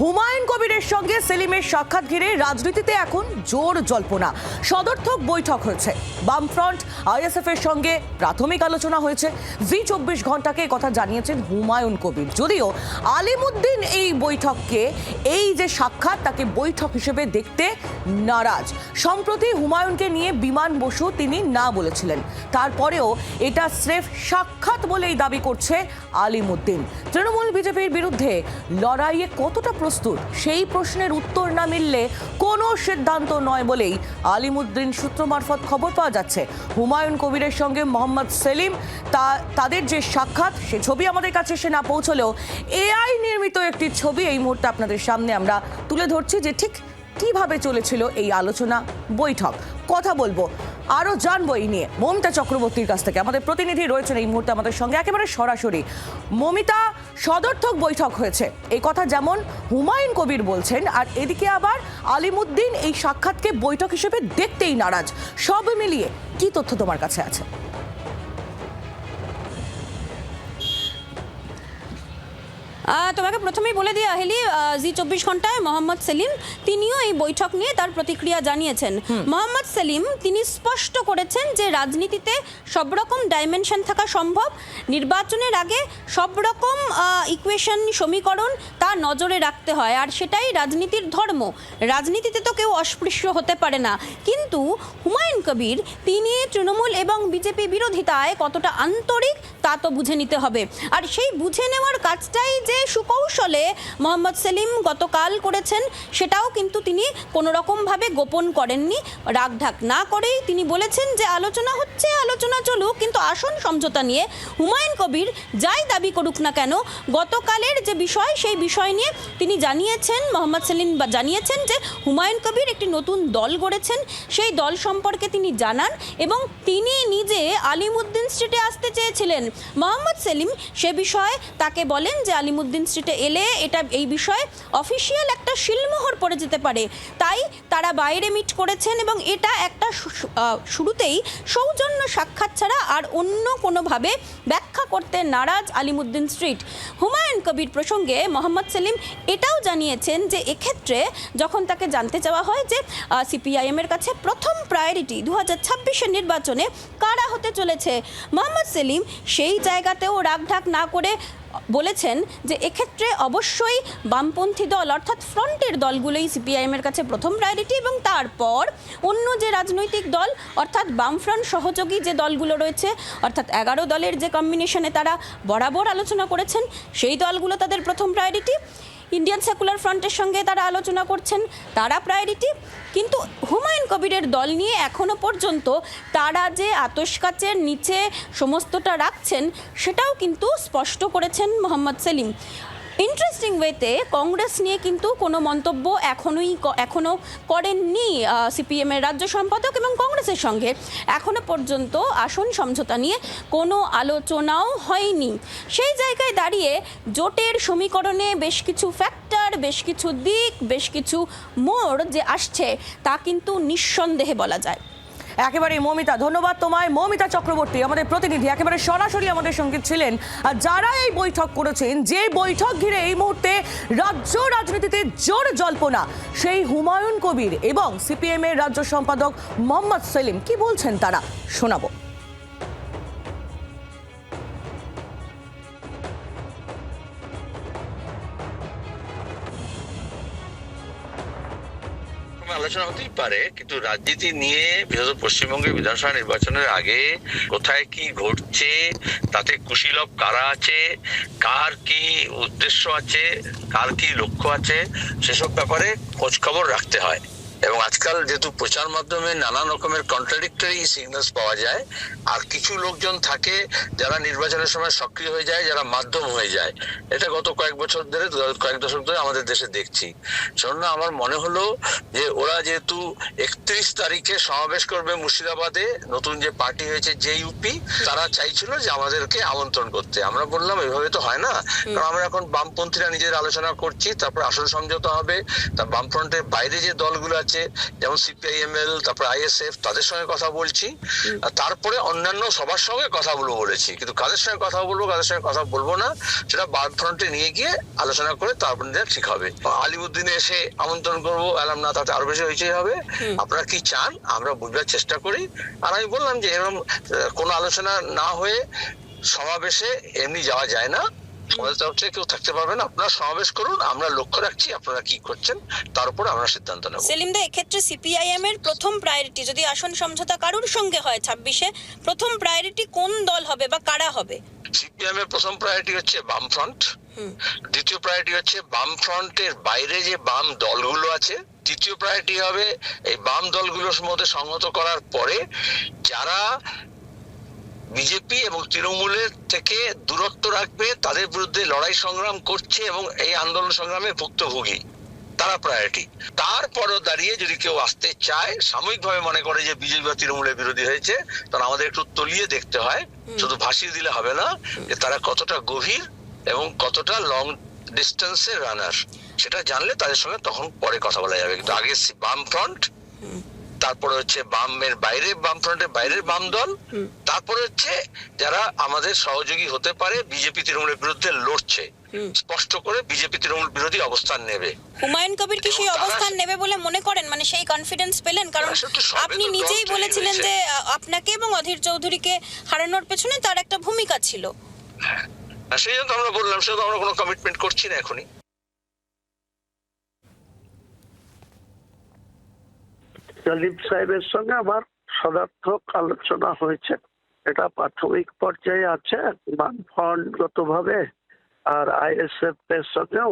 হুমায়ুন কবিরের সঙ্গে সেলিমের সাক্ষাৎ ঘিরে রাজনীতিতে এখন জোর জল্পনা। সদর্থক বৈঠক হয়েছে, বামফ্রন্ট আইএসএফ এর সঙ্গে প্রাথমিক আলোচনা হয়েছে। জি24 ঘন্টাকে কথা জানিয়েছেন হুমায়ুন কবির। যদিও আলিমুদ্দিন এই বৈঠককে, এই যে সাক্ষাৎ, তাকে বৈঠক হিসেবে দেখতে নারাজ। সম্প্রতি হুমায়ুনকে নিয়ে বিমান বসু তিনি না বলেছিলেন, তারপরেও এটা স্রেফ সাক্ষাৎ বলেই দাবি করছে আলিমুদ্দিন। তৃণমূল বিজেপির বিরুদ্ধে লড়াইয়ে কতটা প্রস্তুত, সেই প্রশ্নের উত্তর না মিললে কোনো সিদ্ধান্ত নয় বলেই আলিমুদ্দিন সূত্র মারফত খবর পাওয়া যাচ্ছে। হুমায়ুন কবিরের সঙ্গে মোহাম্মদ সেলিম, তাদের যে সাক্ষাৎ, সে ছবি আমাদের কাছে এসে না পৌঁছলেও এআই নির্মিত একটি ছবি এই মুহূর্তে আপনাদের সামনে আমরা তুলে ধরছি, যে ঠিক কিভাবে চলেছিল এই আলোচনা বৈঠক। কথা বলবো, আরো জানবো এই নিয়ে মমিতা চক্রবর্তীর কাছ থেকে। আমাদের প্রতিনিধি রয়েছেন এই মুহূর্তে আমাদের সঙ্গে একেবারে সরাসরি। মমিতা, সদর্থক বৈঠক হয়েছে এই কথা যেমন হুমায়ুন কবির বলছেন, আর এদিকে আবার আলিমুদ্দিন এই সাক্ষাৎকে বৈঠক হিসেবে দেখতেই নারাজ। সব মিলিয়ে কি তথ্য তোমার কাছে আছে? তোমাকে প্রথমেই বলে দিই আহেলি, জি24 ঘন্টায় মোহাম্মদ সেলিম তিনিও এই বৈঠক নিয়ে তার প্রতিক্রিয়া জানিয়েছেন। মোহাম্মদ সেলিম তিনি স্পষ্ট করেছেন যে রাজনীতিতে সব রকম ডাইমেনশন থাকা সম্ভব। নির্বাচনের আগে সব রকম ইকুয়েশন, সমীকরণ তা নজরে রাখতে হয়, আর সেটাই রাজনীতির ধর্ম। রাজনীতিতে তো কেউ অস্পৃশ্য হতে পারে না। কিন্তু হুমায়ুন কবির তিনি তৃণমূল এবং বিজেপি বিরোধিতায় কতটা আন্তরিক তা তো বুঝে নিতে হবে। আর সেই বুঝে নেওয়ার কাজটাই যে সুকৌশলে মোহাম্মদ সেলিম গতকাল করেছেন, সেটাও কিন্তু তিনি কোনো রকমভাবে গোপন করেননি। রাগঢাক না করেই তিনি বলেছেন যে আলোচনা হচ্ছে, আলোচনা চলুক, কিন্তু আসন সমঝোতা নিয়ে হুমায়ুন কবির যাই দাবি করুক না কেন, গতকালের যে বিষয় সেই বিষয় নিয়ে তিনি জানিয়েছেন, মোহাম্মদ সেলিম জানিয়েছেন যে হুমায়ুন কবির একটি নতুন দল গড়েছেন, সেই দল সম্পর্কে তিনি জানান এবং তিনি নিজে আলিমুদ্দিন স্ট্রিটে আসতে চেয়েছিলেন। মোহাম্মদ সেলিম সে বিষয়ে তাকে বলেন যে আলিমুদ্দিন স্ট্রিটে এলে এই বিষয়ে অফিসিয়াল একটা শিলমোহর পড়ে যেতে পারে, তাই তারা বাইরে মিট করেছেন এবং এটা একটা শুরুতেই সৌজন্য সাক্ষাৎ ছাড়া আর অন্য কোনোভাবে ব্যাখ্যা করতে নারাজ আলিমুদ্দিন স্ট্রিট। হুমায়ুন কবির প্রসঙ্গে মোহাম্মদ সেলিম এটাও জানিয়েছেন যে এক্ষেত্রে যখন তাকে জানতে চাওয়া হয় যে সিপিআইএমের কাছে প্রথম প্রায়োরিটি 2026-এর নির্বাচনে কারা হতে চলেছে, মোহাম্মদ সেলিম সেই জায়গাতেও রাগঢাক না করে বলেছেন যে এক্ষেত্রে অবশ্যই বামপন্থী দল অর্থাৎ ফ্রন্টের দলগুলোই সিপিআইএমের কাছে প্রথম প্রায়োরিটি, এবং তারপর অন্য যে রাজনৈতিক দল অর্থাৎ বামফ্রন্ট সহযোগী যে দলগুলো রয়েছে, অর্থাৎ 11 দলের যে কম্বিনেশনে তারা বরাবর আলোচনা করেছেন, সেই দলগুলো তাদের প্রথম প্রায়োরিটি। ইন্ডিয়ান সেকুলার ফ্রন্টের সঙ্গে তারা আলোচনা করছেন, তারা প্রায়োরিটি। কিন্তু হুমায়ুন কবিরের দল নিয়ে এখনো পর্যন্ত তারা যে আতশকাচের নিচে সমস্তটা রাখছেন, সেটাও কিন্তু স্পষ্ট করেছেন মোহাম্মদ সেলিম। ইন্টারেস্টিং ওয়েতে কংগ্রেস নিয়ে কিন্তু কোনো মন্তব্য এখনও করেননি সিপিএমের রাজ্য সম্পাদক, এবং কংগ্রেসের সঙ্গে এখনও পর্যন্ত আসন সমঝোতা নিয়ে কোনো আলোচনাও হয়নি। সেই জায়গায় দাঁড়িয়ে জোটের সমীকরণে বেশ কিছু ফ্যাক্টর, বেশ কিছু দিক, বেশ কিছু মোড় যে আসছে তা কিন্তু নিঃসন্দেহে বলা যায়। একেবারে মমিতা, ধন্যবাদ তোমায়। মমিতা চক্রবর্তী আমাদের প্রতিনিধি একেবারে সরাসরি আমাদের সঙ্গে ছিলেন। আর যারা এই বৈঠক করেছেন, যে বৈঠক ঘিরে এই মুহূর্তে রাজ্য রাজনীতিতে জোর জল্পনা, সেই হুমায়ুন কবির এবং সিপিএম এর রাজ্য সম্পাদক মোহাম্মদ সেলিম কি বলছেন তারা শোনাবো। আলোচনা হতেই পারে, কিন্তু রাজনীতি নিয়ে বিশেষত পশ্চিমবঙ্গের বিধানসভা নির্বাচনের আগে কোথায় কি ঘটছে, তাতে কুশীলব কারা আছে, কার কি উদ্দেশ্য আছে, কার কি লক্ষ্য আছে, সেসব ব্যাপারে খোঁজ খবর রাখতে হয়। এবং আজকাল যেহেতু প্রচার মাধ্যমে নানান রকমের কন্ট্রাডিক্টরি সিগন্যালস পাওয়া যায়, আর কিছু লোকজন থাকে যারা নির্বাচনের সময় সক্রিয় হয়ে যায়, যারা মাধ্যম হয়ে যায়, এটা গত কয়েক দশক ধরে আমাদের দেশে দেখছি। সেজন্য আমার মনে হলো যে ওরা যেহেতু 31 তারিখে সমাবেশ করবে মুর্শিদাবাদে, নতুন যে পার্টি হয়েছে জেইউপি, তারা চাইছিল যে আমাদেরকে আমন্ত্রণ করতে। আমরা বললাম এভাবে তো হয় না, কারণ আমরা এখন বামপন্থীরা নিজের আলোচনা করছি, তারপর আসন সমঝোতা হবে, তার বামফ্রন্টের বাইরে যে দলগুলো আছে যাচ্ছে, যেমন সিপিআইএমএল, তারপর আইএসএফ, তাদের সঙ্গে কথা বলছি, আর তারপরে অন্যান্য সবার সঙ্গে কথা বলেছি। কিন্তু কাদের সঙ্গে কথা বলবো, কাদের সঙ্গে কথা বলবো না, সেটা বামফ্রন্টে নিয়ে গিয়ে আলোচনা করে তারপর ঠিক হবে। আলিমুদ্দিনে এসে আমন্ত্রণ করবো, এলাম না, তাতে আরো বেশি হয়েছেই হবে। আপনারা কি চান আমরা বুঝবার চেষ্টা করি। আর আমি বললাম যে এরকম কোনো আলোচনা না হয়ে সমাবেশে এমনি যাওয়া যায় না, আমাদের তরফ থেকে কেউ থাকতে পারবে না। আপনারা সমাবেশ করুন, আমরা লক্ষ্য রাখছি আপনারা কি করছেন, তার উপর আমরা সিদ্ধান্ত নেব। সেলিমদা, এক্ষেত্রে সিপিআইএম এর প্রথম প্রায়োরিটি যদি আসন সমঝোতা কারুর সঙ্গে হয় 26-এ, প্রথম প্রায়োরিটি কোন দল হবে বা কারা হবে? সিপিএম এর প্রথম প্রায়োরিটি হচ্ছে বামফ্রন্ট, দ্বিতীয় প্রায়োরিটি হচ্ছে বামফ্রন্টের বাইরে যে বাম দলগুলো আছে, তৃতীয় প্রায়োরিটি হবে এই বাম দলগুলোর মধ্যে সংহত করার পরে যারা বিজেপি এবং তৃণমূলের থেকে দূরত্ব রাখবে, তাদের বিরুদ্ধে লড়াই সংগ্রাম করছে এবং এই আন্দোলন সংগ্রামে ভুক্তভোগী, তারা প্রায়োরিটি। তারপরও দাঁড়িয়ে যদি কেউ আসতে চায়, সাময়িকভাবে মনে করে যে বিজেপি বা তৃণমূলের বিরোধী হয়েছে, তখন আমাদের একটু তলিয়ে দেখতে হয়, শুধু ভাসিয়ে দিলে হবে না যে তারা কতটা গভীর এবং কতটা লং ডিস্টেন্সের রানার, সেটা জানলে তাদের সঙ্গে তখন পরে কথা বলা যাবে। কিন্তু আগে বাম ফ্রন্ট, তারপরে হচ্ছে বামের বাইরে, বামফ্রন্টের বাইরের বাম দল, তারপরে হচ্ছে যারা আমাদের সহযোগী হতে পারে, বিজেপি তৃণমূলের বিরুদ্ধে লড়ছে, স্পষ্ট করে বিজেপি তৃণমূল বিরোধী অবস্থান নেবে। হুমায়ুন কবির কি সেই অবস্থান নেবে বলে মনে করেন? মানে সেই কনফিডেন্স পেলেন? কারণ আপনি নিজেই বলেছিলেন যে আপনাকে এবং অধীর চৌধুরীকে হারানোর পেছনে তার একটা ভূমিকা ছিল। সেই জন্য আমরা বললাম, সেটা আমরা কোনো কমিটমেন্ট করছি না এখনই। সেলিম সাহেবের সঙ্গে আমার সদার্থক আলোচনা হয়েছে, এটা প্রাথমিক পর্যায়ে আছে। বামফ্রন্টগত ভাবে আর আইএসএফ এর সঙ্গেও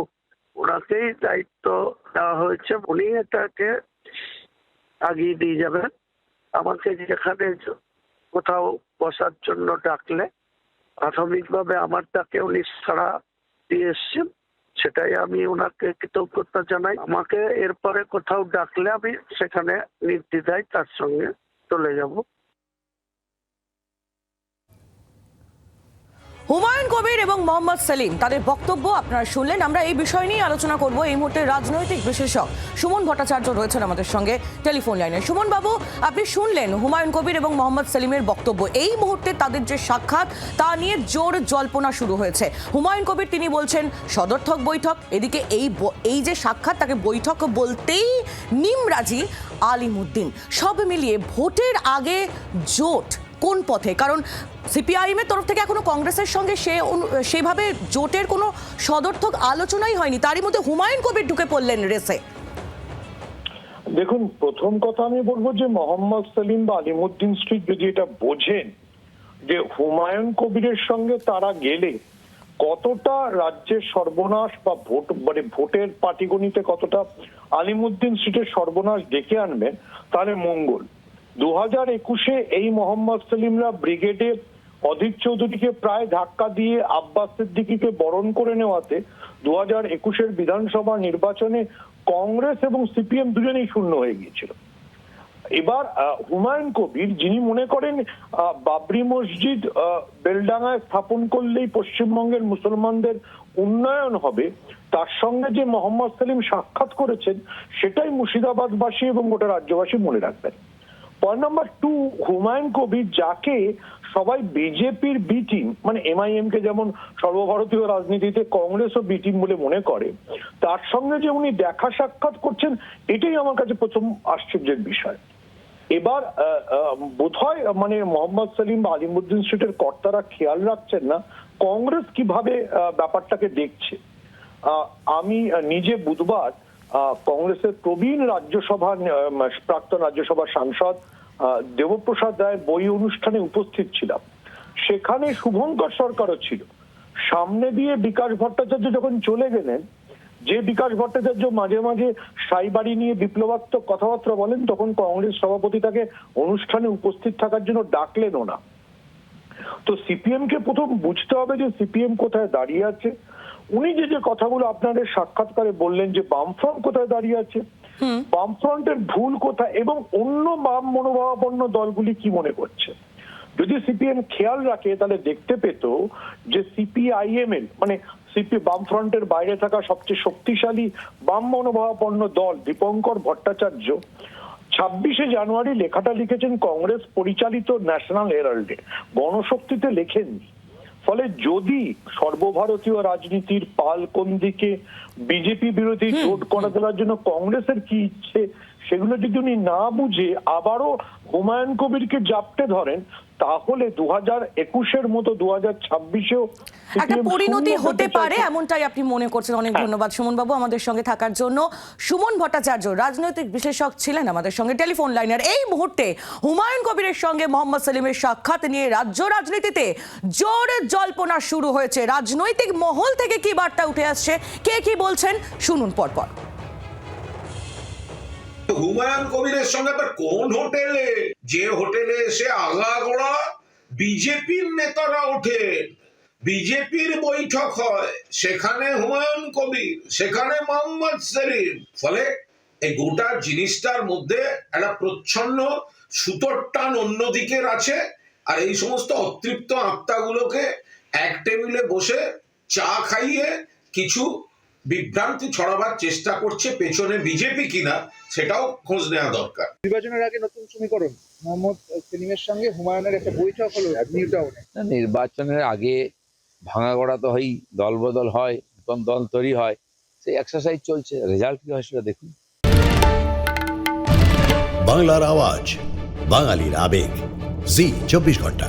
ওনাকেই দায়িত্ব দেওয়া হয়েছে, উনি এটাকে আগিয়ে দিয়ে যাবেন। আমাকে যেখানে কোথাও বসার জন্য ডাকলে প্রাথমিকভাবে আমার ডাকে উনি সাড়া দিয়ে এসছেন, সেটাই আমি ওনাকে কৃতজ্ঞতা জানাই। আমাকে এরপরে কোথাও ডাকলে আমি সেখানে নির্দ্বিধায় তার সঙ্গে চলে যাব। হুমায়ুন কবির এবং মোহাম্মদ সেলিম তাদের বক্তব্য আপনারা শুনলেন। আমরা এই বিষয় নিয়ে আলোচনা করব। এই মুহূর্তে রাজনৈতিক বিশেষজ্ঞ সুমন ভট্টাচার্য রয়েছেন আমাদের সঙ্গে টেলিফোন লাইনে। সুমন বাবু, আপনি শুনলেন হুমায়ুন কবির এবং মোহাম্মদ সেলিমের বক্তব্য। এই মুহূর্তে তাদের যে সাক্ষাৎ, তা নিয়ে জোর জল্পনা শুরু হয়েছে। হুমায়ুন কবির তিনি বলছেন সদর্থক বৈঠক, এদিকে এই যে সাক্ষাৎ, তাকে বৈঠক বলতেই নিমরাজি আলিমুদ্দিন। সব মিলিয়ে ভোটের আগে জোট কোন পথে? কারণ সিপিআইএম এর তরফ থেকে এখনো কংগ্রেসের সঙ্গে সেভাবে জোটের কোনো সদর্থক আলোচনাই হয়নি, তারই মধ্যে হুমায়ুন কবির ঢুকে পড়লেন রেসে। দেখুন, প্রথম কথা আমি বলবো যে মোহাম্মদ সেলিম বা আলিমুদ্দিন স্ট্রিট যদি এটা বোঝেন যে হুমায়ুন কবিরের সঙ্গে তারা গেলে কতটা রাজ্যের সর্বনাশ বা ভোটের পাটিগণিতে কতটা আলিমুদ্দিন স্ট্রিটের সর্বনাশ ডেকে আনবেন, তাহলে মঙ্গল। 2021-এ এই মোহাম্মদ সেলিমরা ব্রিগেডে অধীর চৌধুরীকে প্রায় ধাক্কা দিয়ে আব্বাস সিদ্দিকীকে বরণ করে নেওয়াতে 2021-এর বিধানসভা নির্বাচনে কংগ্রেস এবং সিপিএম দুজনেই শূন্য হয়ে গিয়েছিল। এবার হুমায়ুন কবির, যিনি মনে করেন বাবরি মসজিদ বেলডাঙ্গায় স্থাপন করলেই পশ্চিমবঙ্গের মুসলমানদের উন্নয়ন হবে, তার সঙ্গে যে মোহাম্মদ সেলিম সাক্ষাৎ করেছেন সেটাই মুর্শিদাবাদবাসী এবং গোটা রাজ্যবাসী মনে রাখবেন। পয়েন্ট নাম্বার 2, হুমায়ুন কবির যাকে সবাই বিজেপির বি টিম, মানে এমআইএম কে যেমন সর্বভারতীয় রাজনীতিতে কংগ্রেসও বি টিম বলে মনে করে, তার সঙ্গে যে উনি দেখা সাক্ষাৎ করছেন, এটাই আমার কাছে প্রথম আশ্চর্যের বিষয়। এবার বোধহয় মানে মোহাম্মদ সেলিম বা আলিমুদ্দিন স্ট্রিটের কর্তারা খেয়াল রাখছেন না কংগ্রেস কিভাবে ব্যাপারটাকে দেখছে। আমি নিজে বুধবার কংগ্রেসের প্রবীণ প্রাক্তন রাজ্যসভার সাংসদ দেবপ্রসাদ রায়ের বই অনুষ্ঠানে উপস্থিত ছিলাম। সেখানে শুভঙ্কর সরকারও ছিল। সামনে দিয়ে বিকাশ ভট্টাচার্য যখন চলে গেলেন, যে বিকাশ ভট্টাচার্য মাঝে মাঝে সাইবাড়ি নিয়ে বিপ্লবাত্মক কথাবার্তা বলেন, তখন কংগ্রেস সভাপতি তাকে অনুষ্ঠানে উপস্থিত থাকার জন্য ডাকলেনও না। তো সিপিএম কে প্রথম বুঝতে হবে যে সিপিএম কোথায় দাঁড়িয়ে আছে। উনি যে কথাগুলো আপনাদের সাক্ষাৎকারে বললেন যে বামফ্রন্ট কোথায় দাঁড়িয়ে আছে, বামফ্রন্টের ভুল কোথায়, এবং অন্য বাম মনোভাবাপন্ন দলগুলি কি মনে করছে, যদি সিপিএম খেয়াল রাখে তাহলে দেখতে পেত যে সিপিআইএমএল মানে সিপি বামফ্রন্টের বাইরে থাকা সবচেয়ে শক্তিশালী বাম মনোভাবাপন্ন দল দীপঙ্কর ভট্টাচার্য 26শে জানুয়ারি লেখাটা লিখেছেন কংগ্রেস পরিচালিত ন্যাশনাল হেরাল্ডে, গণশক্তিতে লেখেননি। ফলে যদি সর্বভারতীয় রাজনীতির পাল কোন দিকে বিজেপি বিরোধী জোট করা দেওয়ার জন্য কংগ্রেসের কি ইচ্ছে সেগুলো যদি উনি না বুঝে আবারও হুমায়ুন কবিরকে জাপটে ধরেন, তাহলে 2021-এর মতো 2026-এও একটা পরিণতি হতে পারে এমনটাই আপনি মনে করছেন। অনেক ধন্যবাদ সুমন বাবু আমাদের সঙ্গে থাকার জন্য। সুমন ভট্টাচার্য রাজনৈতিক বিশেষজ্ঞ ছিলেন আমাদের সঙ্গে টেলিফোন লাইনের। এই মুহূর্তে হুমায়ুন কবিরের সঙ্গে মোহাম্মদ সেলিমের সাক্ষাৎ নিয়ে রাজ্য রাজনীতিতে জোর জল্পনা শুরু হয়েছে। রাজনৈতিক মহল থেকে কি বার্তা উঠে আসছে, কে কি বলছেন শুনুন পরপর। হুমায়ুন কবিরের সঙ্গে আবার কোন হোটেলে, যে হোটেলে এসে আগাগোড়া বিজেপির নেতারা ওঠে, বিজেপির বৈঠক হয়, সেখানে হুমায়ুন কবির, সেখানে মোহাম্মদ সেলিম। ফলে এই গোটা জিনিসটার মধ্যে একটা প্রচ্ছন্ন সুতোর টান অন্যদিকের আছে। আর এই সমস্ত অতৃপ্ত আত্মাগুলোকে এক টেবিলে বসে চা খাইয়ে কিছু বিভ্রান্তি ছড়াবার চেষ্টা করছে, পেছনে বিজেপি কিনা সেটাও খোঁজ নেওয়া দরকার। নির্বাচনের আগে নতুন সমীকরণ, মোহাম্মদ সেলিমের সঙ্গে হুমায়ুনের একটা বৈঠক হলো নিউ টাউনে। নির্বাচনের আগে ভাঙাগড়া তো হয়, দলবদল হয়, নতুন দল তৈরি হয়, সেই এক্সারসাইজ চলছে। রেজাল্ট কি হয় সেটা দেখুন। বাংলার আওয়াজ, বাঙালির আবেগ, জি 24 ঘন্টা।